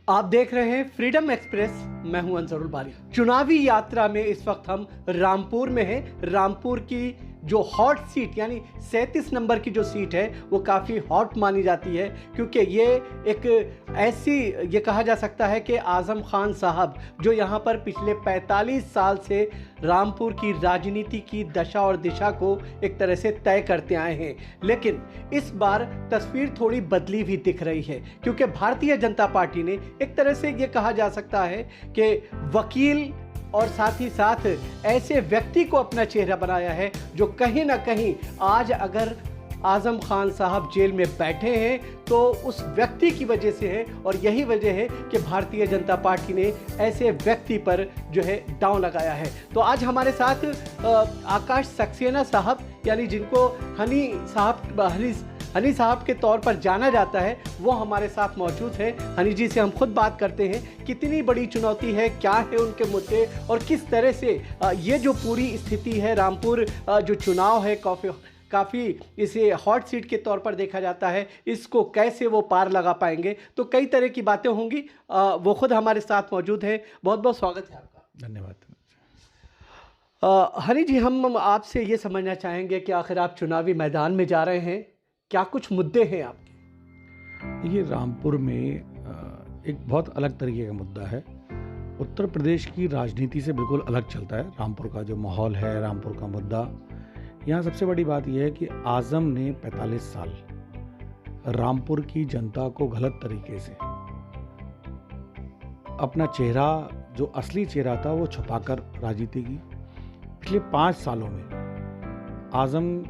आप देख रहे हैं फ्रीडम एक्सप्रेस। मैं हूं अंसरुल बारी। चुनावी यात्रा में इस वक्त हम रामपुर में हैं। रामपुर की जो हॉट सीट यानी 37 नंबर की जो सीट है वो काफ़ी हॉट मानी जाती है, क्योंकि ये एक ऐसी ये कहा जा सकता है कि आज़म खान साहब जो यहाँ पर पिछले 45 साल से रामपुर की राजनीति की दशा और दिशा को एक तरह से तय करते आए हैं। लेकिन इस बार तस्वीर थोड़ी बदली भी दिख रही है, क्योंकि भारतीय जनता पार्टी ने एक तरह से ये कहा जा सकता है कि वकील और साथ ही साथ ऐसे व्यक्ति को अपना चेहरा बनाया है जो कहीं ना कहीं आज अगर आज़म खान साहब जेल में बैठे हैं तो उस व्यक्ति की वजह से है, और यही वजह है कि भारतीय जनता पार्टी ने ऐसे व्यक्ति पर जो है दांव लगाया है। तो आज हमारे साथ आकाश सक्सेना साहब, यानी जिनको हनी साहब के तौर पर जाना जाता है, वो हमारे साथ मौजूद है। हनी जी से हम खुद बात करते हैं कितनी बड़ी चुनौती है, क्या है उनके मुद्दे, और किस तरह से ये जो पूरी स्थिति है रामपुर जो चुनाव है काफ़ी इसे हॉट सीट के तौर पर देखा जाता है, इसको कैसे वो पार लगा पाएंगे। तो कई तरह की बातें होंगी। वो खुद हमारे साथ मौजूद हैं। बहुत बहुत स्वागत है आपका। धन्यवाद। हनी जी, हम आपसे ये समझना चाहेंगे कि आखिर आप चुनावी मैदान में जा रहे हैं, क्या कुछ मुद्दे हैं आपके? ये रामपुर में एक बहुत अलग तरीके का मुद्दा है। उत्तर प्रदेश की राजनीति से बिल्कुल अलग चलता है रामपुर का जो माहौल है, रामपुर का मुद्दा। यहाँ सबसे बड़ी बात यह है कि आज़म ने 45 साल रामपुर की जनता को गलत तरीके से अपना चेहरा, जो असली चेहरा था, वो छुपाकर राजनीति की। पिछले 5 सालों में आज़म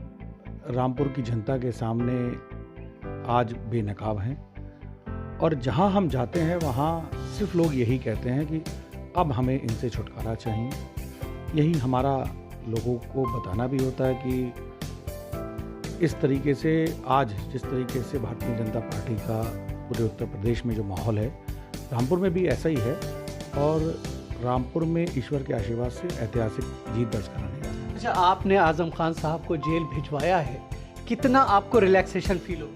रामपुर की जनता के सामने आज बेनकाब हैं, और जहां हम जाते हैं वहां सिर्फ लोग यही कहते हैं कि अब हमें इनसे छुटकारा चाहिए। यही हमारा लोगों को बताना भी होता है कि इस तरीके से आज जिस तरीके से भारतीय जनता पार्टी का पूरे उत्तर प्रदेश में जो माहौल है, रामपुर में भी ऐसा ही है, और रामपुर में ईश्वर के आशीर्वाद से ऐतिहासिक जीत दर्ज कराने जा रहे हैं। अच्छा, आपने आज़म खान साहब को जेल भिजवाया है, कितना आपको रिलैक्सेशन फील हो?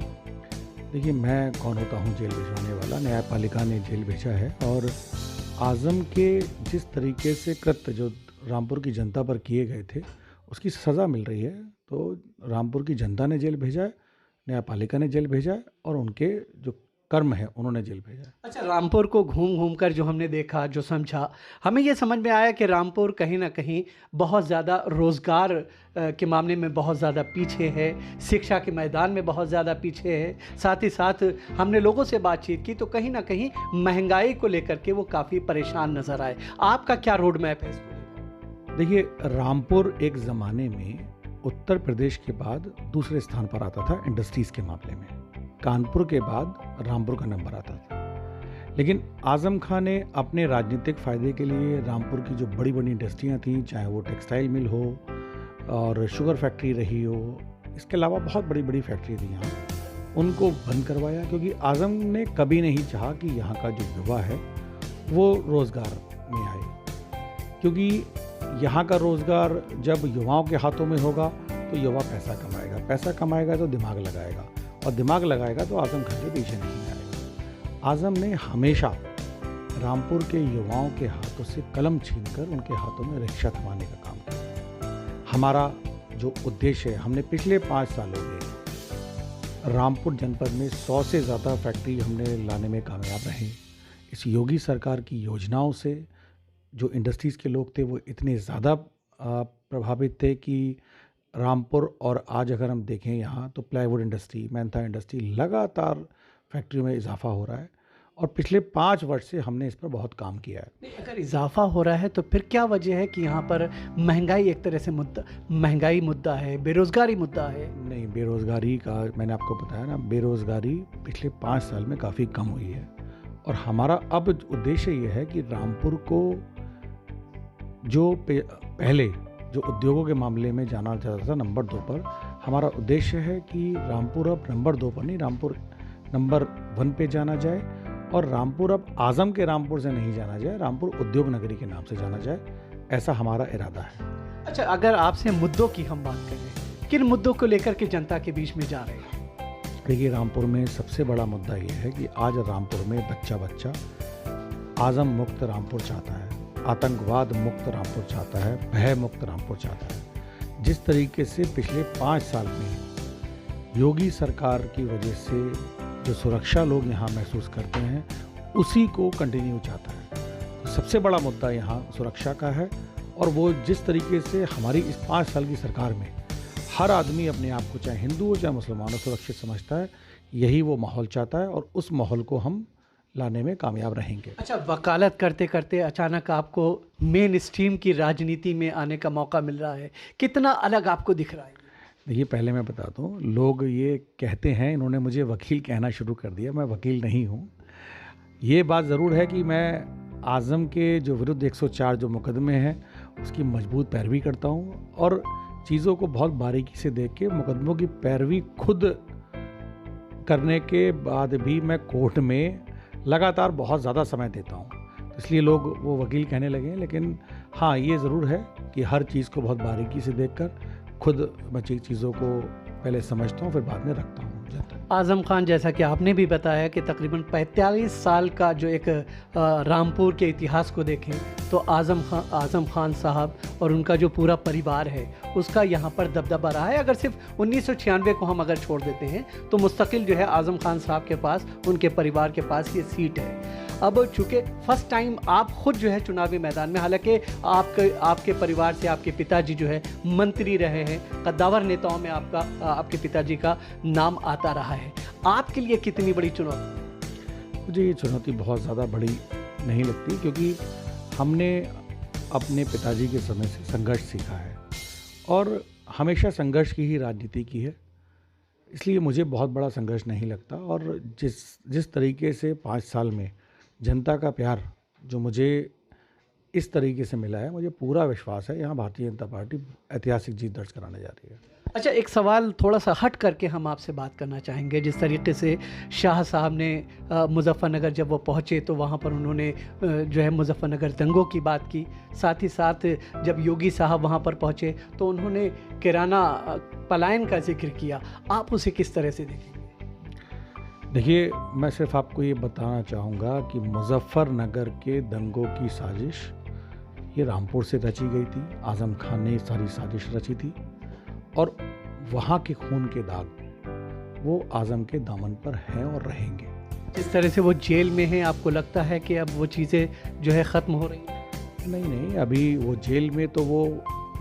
देखिए, मैं कौन होता हूँ जेल भिजवाने वाला? न्यायपालिका ने जेल भेजा है, और आज़म के जिस तरीके से कृत्य जो रामपुर की जनता पर किए गए थे उसकी सज़ा मिल रही है। तो रामपुर की जनता ने जेल भेजा है, न्यायपालिका ने जेल भेजा है, और उनके जो कर्म है उन्होंने जेल भेजा है। अच्छा, रामपुर को घूम घूम कर जो हमने देखा, जो समझा, हमें ये समझ में आया कि रामपुर कहीं ना कहीं बहुत ज़्यादा रोज़गार के मामले में बहुत ज़्यादा पीछे है, शिक्षा के मैदान में बहुत ज़्यादा पीछे है। साथ ही साथ हमने लोगों से बातचीत की तो कहीं ना कहीं महंगाई को लेकर के वो काफ़ी परेशान नज़र आए। आपका क्या रोड मैप है इसको? देखिए, रामपुर एक ज़माने में उत्तर प्रदेश के बाद दूसरे स्थान पर आता था इंडस्ट्रीज़ के मामले में। कानपुर के बाद रामपुर का नंबर आता था। लेकिन आज़म खान ने अपने राजनीतिक फ़ायदे के लिए रामपुर की जो बड़ी बड़ी इंडस्ट्रियाँ थीं, चाहे वो टेक्सटाइल मिल हो और शुगर फैक्ट्री रही हो, इसके अलावा बहुत बड़ी बड़ी फैक्ट्री थी यहाँ, उनको बंद करवाया। क्योंकि आज़म ने कभी नहीं चाहा कि यहाँ का जो युवा है वो रोज़गार में आए, क्योंकि यहाँ का रोज़गार जब युवाओं के हाथों में होगा तो युवा पैसा कमाएगा तो दिमाग लगाएगा, और दिमाग लगाएगा तो आज़म खान के पीछे नहीं आएगा। आज़म ने हमेशा रामपुर के युवाओं के हाथों से कलम छीनकर उनके हाथों में रिक्शा थमाने का काम किया। हमारा जो उद्देश्य है, हमने पिछले 5 सालों में रामपुर जनपद में 100 से ज़्यादा फैक्ट्री हमने लाने में कामयाब रहे। इस योगी सरकार की योजनाओं से जो इंडस्ट्रीज़ के लोग थे वो इतने ज़्यादा प्रभावित थे कि रामपुर, और आज अगर हम देखें यहाँ तो प्लाईवुड इंडस्ट्री, मेंथा इंडस्ट्री, लगातार फैक्ट्रियों में इजाफा हो रहा है, और पिछले 5 वर्ष से हमने इस पर बहुत काम किया है। अगर इजाफा हो रहा है तो फिर क्या वजह है कि यहाँ पर महंगाई एक तरह से महंगाई मुद्दा है, बेरोज़गारी मुद्दा है? नहीं, बेरोज़गारी का मैंने आपको बताया ना, बेरोज़गारी पिछले 5 साल में काफ़ी कम हुई है, और हमारा अब उद्देश्य ये है कि रामपुर को जो पहले जो उद्योगों के मामले में जाना जाता था नंबर 2 पर, हमारा उद्देश्य है कि रामपुर अब नंबर 2 पर नहीं, रामपुर नंबर 1 पे जाना जाए, और रामपुर अब आज़म के रामपुर से नहीं जाना जाए, रामपुर उद्योग नगरी के नाम से जाना जाए, ऐसा हमारा इरादा है। अच्छा, अगर आपसे मुद्दों की हम बात करें, किन मुद्दों को लेकर के जनता के बीच में जा रहे हैं? देखिए, रामपुर में सबसे बड़ा मुद्दा ये है कि आज रामपुर में बच्चा आज़म मुक्त रामपुर चाहता है, आतंकवाद मुक्त रामपुर चाहता है, भय मुक्त रामपुर चाहता है। जिस तरीके से पिछले 5 साल में योगी सरकार की वजह से जो सुरक्षा लोग यहाँ महसूस करते हैं, उसी को कंटिन्यू चाहता है। तो सबसे बड़ा मुद्दा यहाँ सुरक्षा का है, और वो जिस तरीके से हमारी इस 5 साल की सरकार में हर आदमी अपने आप को, चाहे हिंदू हो चाहे मुसलमान हो, सुरक्षित समझता है, यही वो माहौल चाहता है, और उस माहौल को हम लाने में कामयाब रहेंगे। अच्छा, वकालत करते करते अचानक आपको मेन स्ट्रीम की राजनीति में आने का मौका मिल रहा है, कितना अलग आपको दिख रहा है? देखिए, पहले मैं बता दूं, लोग ये कहते हैं, इन्होंने मुझे वकील कहना शुरू कर दिया। मैं वकील नहीं हूँ। ये बात ज़रूर है कि मैं आज़म के जो विरुद्ध 104 जो मुकदमे हैं उसकी मजबूत पैरवी करता हूँ, और चीज़ों को बहुत बारीकी से देख के मुकदमों की पैरवी खुद करने के बाद भी मैं कोर्ट में लगातार बहुत ज़्यादा समय देता हूँ। इसलिए लोग वो वकील कहने लगे हैं। लेकिन हाँ, ये ज़रूर है कि हर चीज़ को बहुत बारीकी से देखकर खुद मैं चीज़ों को पहले समझता हूँ, फिर बाद में रखता हूँ। आज़म खान, जैसा कि आपने भी बताया कि तकरीबन 45 साल का जो एक रामपुर के इतिहास को देखें तो आज़म खान साहब और उनका जो पूरा परिवार है उसका यहाँ पर दबदबा रहा है। अगर सिर्फ 1996 को हम अगर छोड़ देते हैं तो मुस्तकिल जो है आज़म खान साहब के पास, उनके परिवार के पास ये सीट है। अब चूँकि फ़र्स्ट टाइम आप ख़ुद जो है चुनावी मैदान में, हालांकि आपके परिवार से आपके पिताजी जो है मंत्री रहे हैं, कद्दावर नेताओं में आपके पिताजी का नाम आता रहा है, आपके लिए कितनी बड़ी चुनौती? मुझे ये चुनौती बहुत ज़्यादा बड़ी नहीं लगती, क्योंकि हमने अपने पिताजी के समय से संघर्ष सीखा है और हमेशा संघर्ष की ही राजनीति की है। इसलिए मुझे बहुत बड़ा संघर्ष नहीं लगता। और जिस तरीके से 5 साल में जनता का प्यार जो मुझे इस तरीके से मिला है, मुझे पूरा विश्वास है यहाँ भारतीय जनता पार्टी ऐतिहासिक जीत दर्ज कराने जा रही है। अच्छा, एक सवाल थोड़ा सा हट करके हम आपसे बात करना चाहेंगे। जिस तरीके से शाह साहब ने मुजफ्फरनगर जब वो पहुँचे तो वहाँ पर उन्होंने जो है मुजफ्फरनगर दंगों की बात की, साथ ही साथ जब योगी साहब वहाँ पर पहुँचे तो उन्होंने किराना पलायन का जिक्र किया, आप उसे किस तरह से देखेंगे? देखिए, मैं सिर्फ आपको ये बताना चाहूँगा कि मुजफ्फरनगर के दंगों की साजिश ये रामपुर से रची गई थी। आज़म खान ने सारी साजिश रची थी, और वहाँ के खून के दाग वो आज़म के दामन पर हैं और रहेंगे। जिस तरह से वो जेल में हैं, आपको लगता है कि अब वो चीज़ें जो है ख़त्म हो रही हैं? नहीं, अभी वो जेल में तो वो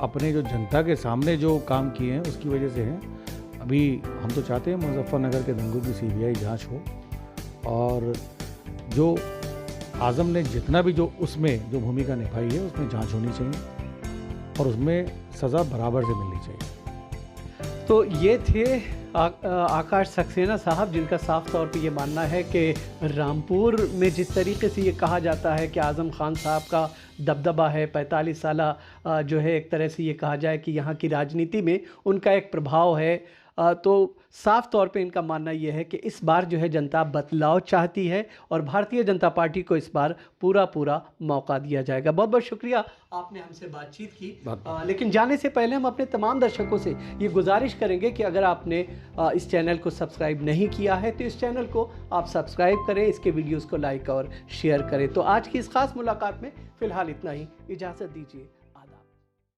अपने जो जनता के सामने जो काम किए हैं उसकी वजह से हैं। अभी हम तो चाहते हैं मुजफ्फरनगर के दंगों की CBI जांच हो, और जो आज़म ने जितना भी जो उसमें जो भूमिका निभाई है उसमें जांच होनी चाहिए, और उसमें सज़ा बराबर से मिलनी चाहिए। तो ये थे आकाश सक्सेना साहब, जिनका साफ तौर पे ये मानना है कि रामपुर में जिस तरीके से ये कहा जाता है कि आज़म खान साहब का दबदबा है, 45 साल जो है एक तरह से ये कहा जाए कि यहाँ की राजनीति में उनका एक प्रभाव है, तो साफ तौर पे इनका मानना ये है कि इस बार जो है जनता बदलाव चाहती है और भारतीय जनता पार्टी को इस बार पूरा मौका दिया जाएगा। बहुत बहुत शुक्रिया, आपने हमसे बातचीत की। लेकिन जाने से पहले हम अपने तमाम दर्शकों से ये गुजारिश करेंगे कि अगर आपने इस चैनल को सब्सक्राइब नहीं किया है तो इस चैनल को आप सब्सक्राइब करें, इसके वीडियोज़ को लाइक और शेयर करें। तो आज की इस खास मुलाकात में फ़िलहाल इतना ही, इजाज़त दीजिए।